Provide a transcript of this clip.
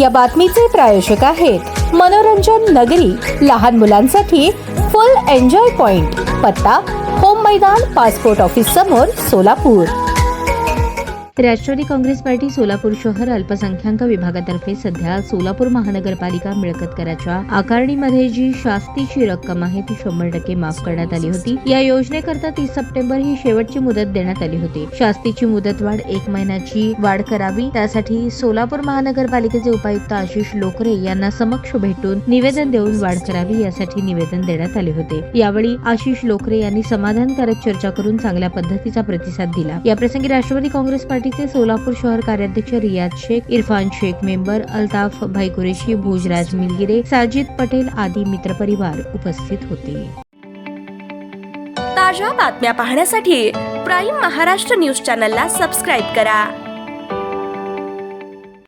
या बातमीचे प्रायोजक आहेत मनोरंजन नगरी, लहान मुलांसाठी फुल एन्जॉय पॉइंट, पत्ता होम मैदान, पासपोर्ट ऑफिस समोर, सोलापूर। राष्ट्रवादी काँग्रेस पार्टी सोलापूर शहर अल्पसंख्याक विभागातर्फे सध्या सोलापूर महानगरपालिका मिळकत कराच्या आकारणीमध्ये जी शास्तीची रक्कम आहे ती 100% माफ करण्यात आली होती। या योजनेकरता 30 सप्टेंबर ही शेवटची मुदत देण्यात आली होती। शास्तीची मुदतवाढ 1 महिन्याची वाढ करावी, त्यासाठी सोलापूर महानगरपालिकेचे उपायुक्त आशिष लोकरे यांना समक्ष भेटून निवेदन देऊन वाढ करावी यासाठी निवेदन देण्यात आले होते। यावेळी आशिष लोकरे यांनी समाधानकारक चर्चा करून चांगल्या पद्धतीचा प्रतिसाद दिला। याप्रसंगी राष्ट्रवादी काँग्रेस पार्टीचे सोलापूर शहर कार्याध्यक्ष रियाज शेख, इरफान शेख मेंबर, अल्ताफ भाई कुरेशी, भोजराज मिलगिरे, साजिद पटेल आदी मित्रपरिवार उपस्थित होते। ताज्या बातम्या पाहण्यासाठी प्राईम महाराष्ट्र न्यूज चॅनलला सबस्क्राईब करा।